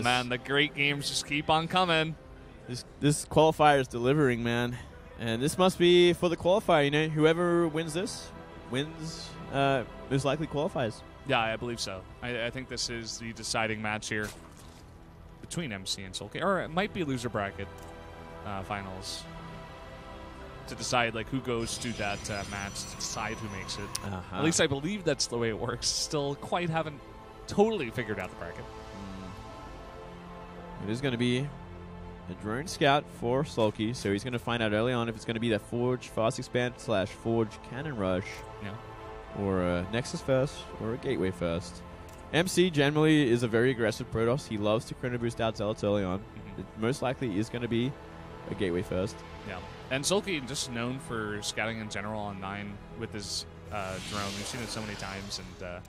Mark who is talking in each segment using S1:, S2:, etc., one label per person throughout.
S1: Oh, man, the great games just keep on coming.
S2: This qualifier is delivering, man. And this must be for the qualifier, you know. Whoever wins this wins, most likely qualifies.
S1: Yeah, I believe so. I think this is the deciding match here between MC and SoulKey. Or it might be loser bracket finals to decide like who goes to that match, to decide who makes it. At least I believe that's the way it works. Still quite haven't totally figured out the bracket.
S2: It is going to be a drone scout for SoulKey, so he's going to find out early on if it's going to be that Forge Fast Expand / Forge Cannon Rush, or a Nexus first, or a Gateway first. MC generally is a very aggressive Protoss. He loves to chrono boost out Zealots early on. It most likely is going to be a Gateway first.
S1: Yeah, and SoulKey just known for scouting in general on 9 with his drone. We've seen it so many times, and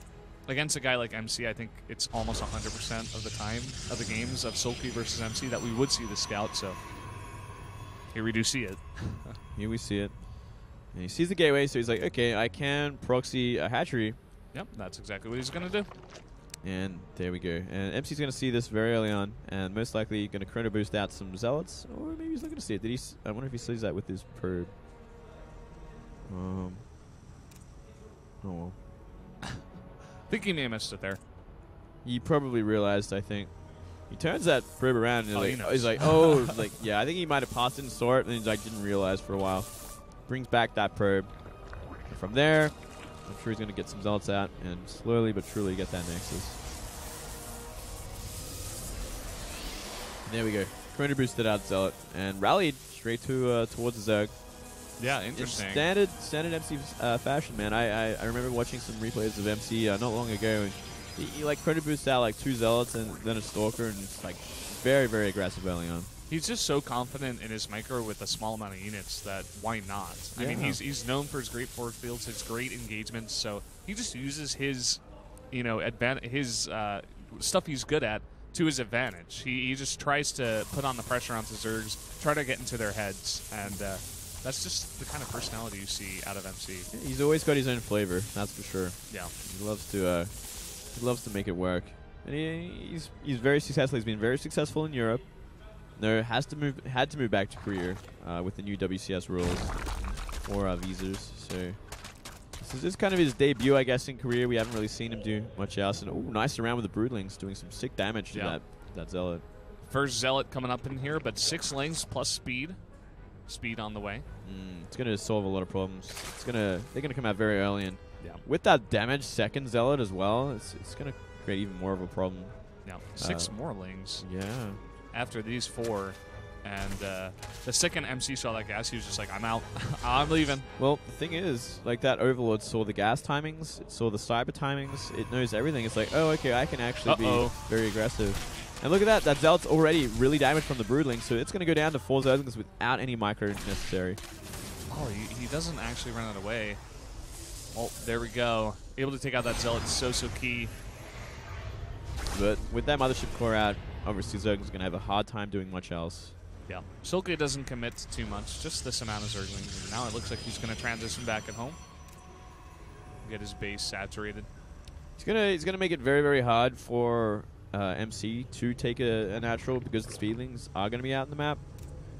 S1: against a guy like MC, I think it's almost 100% of the time of the games of SoulKey versus MC that we would see the scout, so here we do see it.
S2: Here we see it. And he sees the Gateway, so he's like, okay, I can proxy a hatchery.
S1: Yep, that's exactly what he's going to do.
S2: And there we go. And MC's going to see this very early on, and most likely going to chrono boost out some Zealots, or maybe he's not going to see it. I wonder if he sees that with his probe. Oh, well.
S1: I think he may have missed it there.
S2: He probably realized, I think. He turns that probe around, and he's like, yeah, I think he might have passed it and saw it, and he's like, didn't realize for a while. Brings back that probe. And from there, I'm sure he's going to get some Zealots out and slowly but truly get that Nexus. And there we go. Chrono boosted out Zealot and rallied straight to towards the Zerg.
S1: Yeah, interesting.
S2: In standard MC fashion, man. I remember watching some replays of MC not long ago, and he like chrono boosted out like 2 Zealots and then a Stalker, and it's like very, very aggressive early on.
S1: He's just so confident in his micro with a small amount of units that why not?
S2: Yeah.
S1: I mean, he's known for his great forward fields, his great engagements, so he just uses his, his stuff he's good at to his advantage. He just tries to put on the pressure onto Zergs, try to get into their heads, and that's just the kind of personality you see out of MC.
S2: Yeah, he's always got his own flavor, that's for sure.
S1: Yeah,
S2: he loves to make it work, and he's very successful. He's been very successful in Europe. Had to move back to Korea with the new WCS rules for visas. So this is kind of his debut, I guess, in Korea. We haven't really seen him do much else. And nice around with the Broodlings, doing some sick damage to that Zealot.
S1: First Zealot coming up in here, but 6 lanes plus speed. Speed on the way.
S2: It's going to solve a lot of problems. They're going to come out very early, and with that damage second Zealot as well, it's going to create even more of a problem.
S1: Yeah, 6 more lanes.
S2: Yeah.
S1: After these 4, and the second MC saw that gas, he was just like, I'm out. I'm leaving.
S2: Well, the thing is, like, that Overlord saw the gas timings, it saw the cyber timings, it knows everything. It's like, oh, okay, I can actually be very aggressive. And look at that. That Zealot's already really damaged from the Broodling, so it's going to go down to 4 Zerglings without any micro necessary.
S1: Oh, he doesn't actually run it away. Oh, there we go. Able to take out that Zealot, so key.
S2: But with that Mothership Core out, obviously Zergling's going to have a hard time doing much else.
S1: Yeah. SoulKey doesn't commit too much, just this amount of Zerglings. And now it looks like he's going to transition back at home. Get his base saturated.
S2: He's gonna make it very, very hard for MC to take a natural, because the Speedlings are going to be out in the map.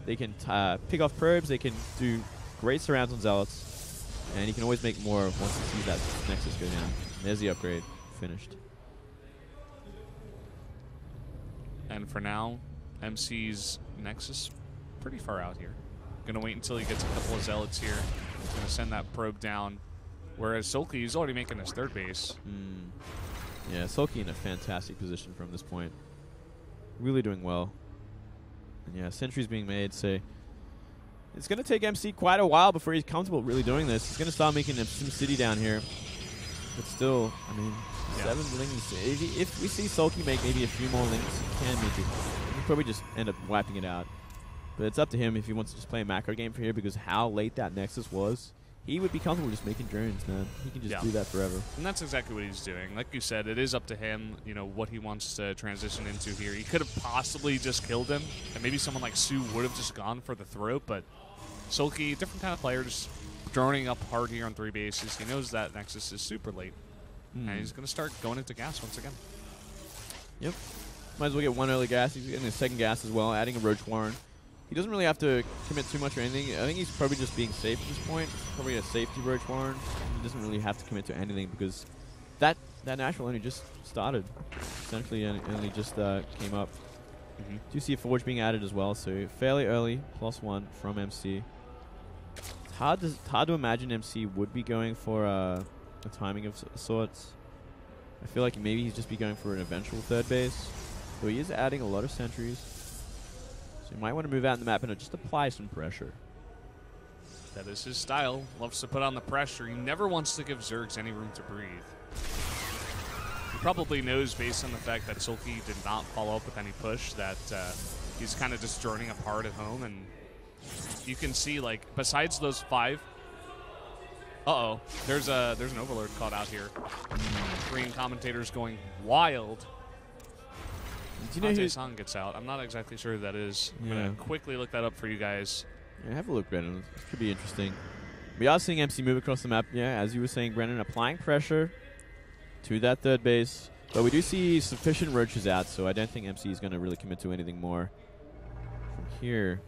S2: They can pick off probes, they can do great surrounds on Zealots, and he can always make more once he sees that Nexus go down. There's the upgrade. Finished.
S1: And for now, MC's Nexus pretty far out here. Gonna wait until he gets a couple of Zealots here. He's gonna send that probe down. Whereas SoulKey is already making his 3rd base.
S2: Yeah, SoulKey in a fantastic position from this point. Really doing well. And yeah, sentries being made, so it's gonna take MC quite a while before he's comfortable really doing this. He's gonna start making a SimCity down here. But still, I mean, 7 lings. If we see SoulKey make maybe a few more lings, he can make it. He'll probably just end up wiping it out. But it's up to him if he wants to just play a macro game for here, because how late that Nexus was, he would be comfortable just making drones, man. He can just do that forever.
S1: And that's exactly what he's doing. Like you said, it is up to him, what he wants to transition into here. He could have possibly just killed him, and maybe someone like Sue would have just gone for the throat, but SoulKey, different kind of player, just droning up hard here on 3 bases. He knows that Nexus is super late, and he's going to start going into gas once again.
S2: Yep. Might as well get one early gas. He's getting a second gas as well, adding a Roach Warren. He doesn't really have to commit too much or anything. I think he's probably just being safe at this point. Probably a safety Roach Warren. He doesn't really have to commit to anything because that natural only just started. Essentially, only just came up. Do you see a Forge being added as well? So fairly early, +1 from MC. It's hard to imagine MC would be going for a timing of sorts. I feel like maybe he's just be going for an eventual third base. So he is adding a lot of sentries. So you might want to move out in the map and just apply some pressure.
S1: That is his style. Loves to put on the pressure. He never wants to give Zergs any room to breathe. He probably knows, based on the fact that SoulKey did not follow up with any push, that he's kind of just joining apart at home. And you can see, like, besides those 5... Uh-oh. There's an Overlord caught out here. Korean commentators going wild.
S2: Do you know who
S1: Song gets out? I'm not exactly sure who that is. I'm going to quickly look that up for you guys.
S2: Yeah, have a look, Brennan. This could be interesting. We are seeing MC move across the map. Yeah, as you were saying, Brennan, applying pressure to that third base. But we do see sufficient roaches out, so I don't think MC is going to really commit to anything more. From here,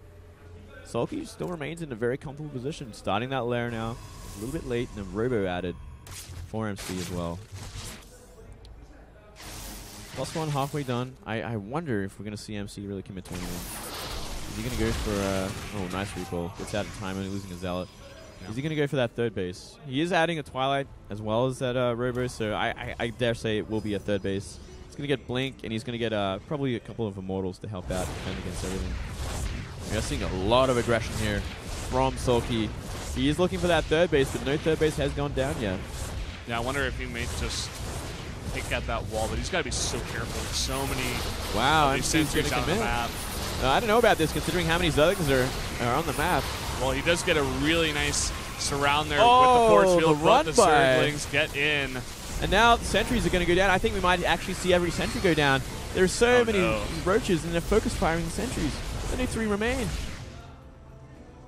S2: SoulKey still remains in a very comfortable position, starting that lair now. A little bit late, and a Robo added for MC as well. +1 halfway done. I wonder if we're going to see MC really commit to anything. Is he going to go for oh, nice recall. Gets out of time and losing a Zealot. Yeah. Is he going to go for that third base? He is adding a Twilight as well as that Robo, so I dare say it will be a third base. He's going to get Blink, and he's going to get probably a couple of Immortals to help out defend against everything. We are seeing a lot of aggression here from SoulKey. He is looking for that third base, but no third base has gone down yet.
S1: Yeah, I wonder if he may just pick at that wall, but he's got to be so careful with so many sentries on the map.
S2: I don't know about this, considering how many Zerglings are on the map.
S1: Well, he does get a really nice surround there with the force field, but the Zerglings get in.
S2: And now the sentries are going to go down. I think we might actually see every sentry go down. There are so many roaches, and they're focus firing the sentries. Only 3 remain.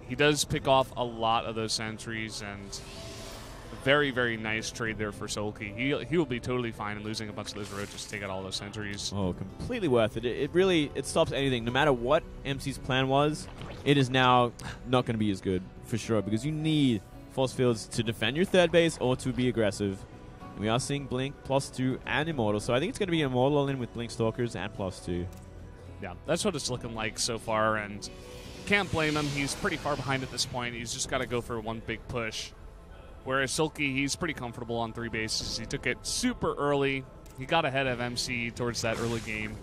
S1: He does pick off a lot of those sentries, and a very, very nice trade there for SoulKey. He will be totally fine in losing a bunch of those roaches to take out all those sentries.
S2: Oh, completely worth it. It really stops anything. No matter what MC's plan was, it is now not going to be as good, for sure, because you need force fields to defend your third base or to be aggressive. And we are seeing Blink +2 and Immortal, so I think it's going to be Immortal all in with Blink Stalkers and +2.
S1: Yeah, that's what it's looking like so far, and can't blame him. He's pretty far behind at this point. He's just got to go for one big push. Whereas SoulKey, he's pretty comfortable on 3 bases. He took it super early. He got ahead of MC towards that early game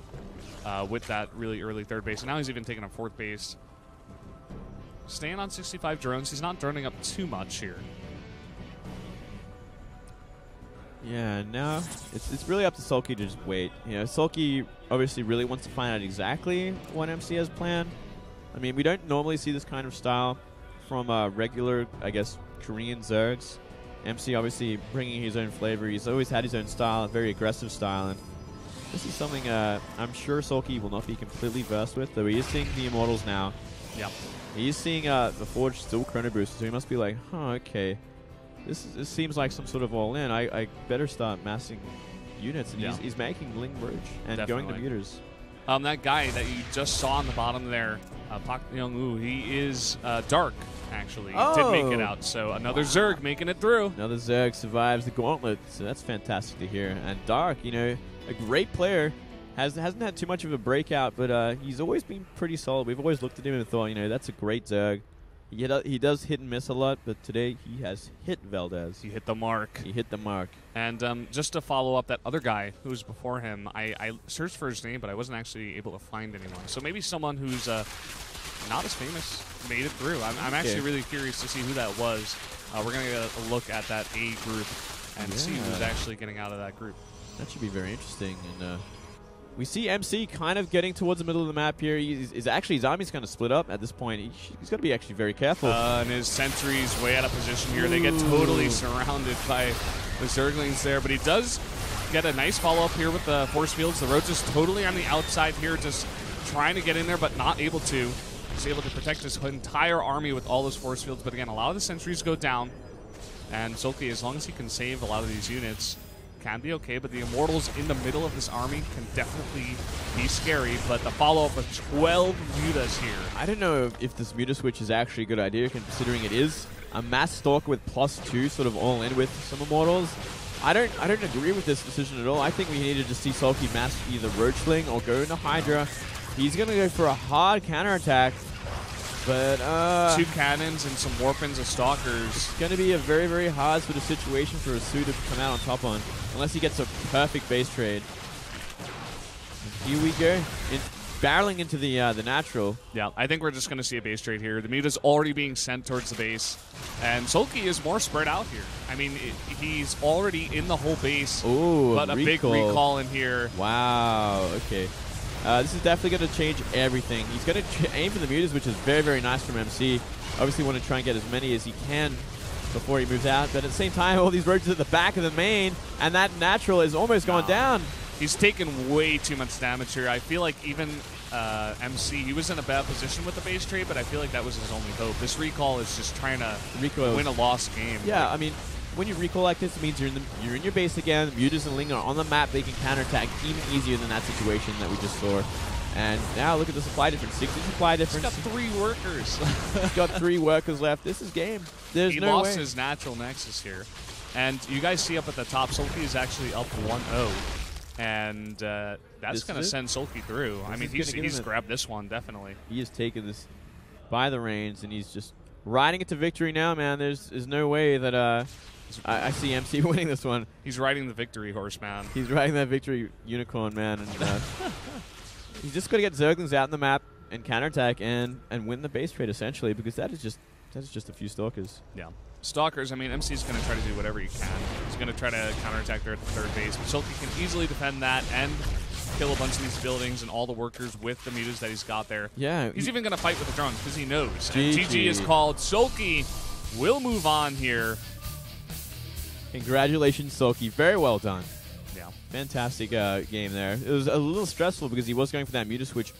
S1: with that really early third base. And now he's even taking a 4th base. Staying on 65 drones. He's not droning up too much here.
S2: Yeah, now it's really up to SoulKey to just wait. You know, SoulKey obviously really wants to find out exactly what MC has planned. I mean, we don't normally see this kind of style from regular, I guess, Korean Zergs. MC obviously bringing his own flavor. He's always had his own style, a very aggressive style, and this is something I'm sure SoulKey will not be completely versed with, though he is seeing the Immortals now.
S1: Yep.
S2: He's seeing the Forge still Chrono Booster, so he must be like, huh, okay. This seems like some sort of all-in. I better start massing units, and he's making Ling Roach and going to Muters.
S1: That guy that you just saw on the bottom there, Pak Young-woo, he is Dark, actually. He did make it out, so another Zerg making it through.
S2: Another Zerg survives the gauntlet, so that's fantastic to hear. And Dark, you know, a great player, hasn't had too much of a breakout, but he's always been pretty solid. We've always looked at him and thought, you know, that's a great Zerg. He does hit and miss a lot, but today he has hit Valdez.
S1: He hit the mark.
S2: He hit the mark.
S1: And just to follow up that other guy who was before him, I searched for his name, but I wasn't actually able to find anyone. So maybe someone who's not as famous made it through. I'm actually really curious to see who that was. We're going to get a look at that A group and see who's actually getting out of that group.
S2: That should be very interesting. And we see MC kind of getting towards the middle of the map here. His army's kind of split up at this point. He's got to be actually very careful.
S1: And his sentry's way out of position here. They get totally surrounded by the Zerglings there, but he does get a nice follow-up here with the force fields. The Roach is totally on the outside here, just trying to get in there, but not able to. He's able to protect his entire army with all those force fields, but again, a lot of the sentries go down, and SoulKey, as long as he can save a lot of these units, can be okay, but the Immortals in the middle of this army can definitely be scary. But the follow-up of 12 Mutas here.
S2: I don't know if this Muta switch is actually a good idea, considering it is a mass Stalker with +2, sort of all in with some Immortals. I don't agree with this decision at all. I think we needed to see SoulKey mass either Roachling or go into Hydra. He's going to go for a hard counterattack. But
S1: 2 cannons and some Warpins of Stalkers.
S2: It's going to be a very, very hard sort of situation for Asu to come out on top on, unless he gets a perfect base trade. And here we go, barreling into the natural.
S1: Yeah, I think we're just going to see a base trade here. The Muta's already being sent towards the base, and SoulKey is more spread out here. I mean, he's already in the whole base, but a big recall in here.
S2: Wow, okay. This is definitely going to change everything. He's going to aim for the Mutas, which is very, very nice from MC. Obviously want to try and get as many as he can before he moves out. But at the same time, all these roaches at the back of the main, and that natural is almost gone down.
S1: He's taken way too much damage here. I feel like even MC, he was in a bad position with the base trade, but I feel like that was his only hope. This recall is just trying to win a lost game.
S2: Yeah, I mean, when you recall like this, it means you're in your base again. Mutas and Ling are on the map. They can counterattack even easier than that situation that we just saw. And now look at the supply difference. 60 supply difference.
S1: He's got 3 workers.
S2: He's got 3 workers left. This is game. There's no way.
S1: He lost his natural nexus here. And you guys see up at the top, SoulKey is actually up 1-0. And that's going to send SoulKey through. I mean, he's grabbed this one, definitely.
S2: He has taken this by the reins, and he's just riding it to victory now, man. There's no way that I see MC winning this one.
S1: He's riding the victory horse, man.
S2: He's riding that victory unicorn, man. And he's just got to get Zerglings out in the map and counterattack and win the base trade, essentially, because that is just a few Stalkers.
S1: Yeah. Stalkers, I mean, MC's going to try to do whatever he can. He's going to try to counterattack there at the third base, but SoulKey can easily defend that and kill a bunch of these buildings and all the workers with the Mutas that he's got there.
S2: Yeah.
S1: He's even going to fight with the drones because he knows. And GG is called. SoulKey will move on here.
S2: Congratulations, SoulKey. Very well done.
S1: Yeah.
S2: Fantastic game there. It was a little stressful because he was going for that Muta switch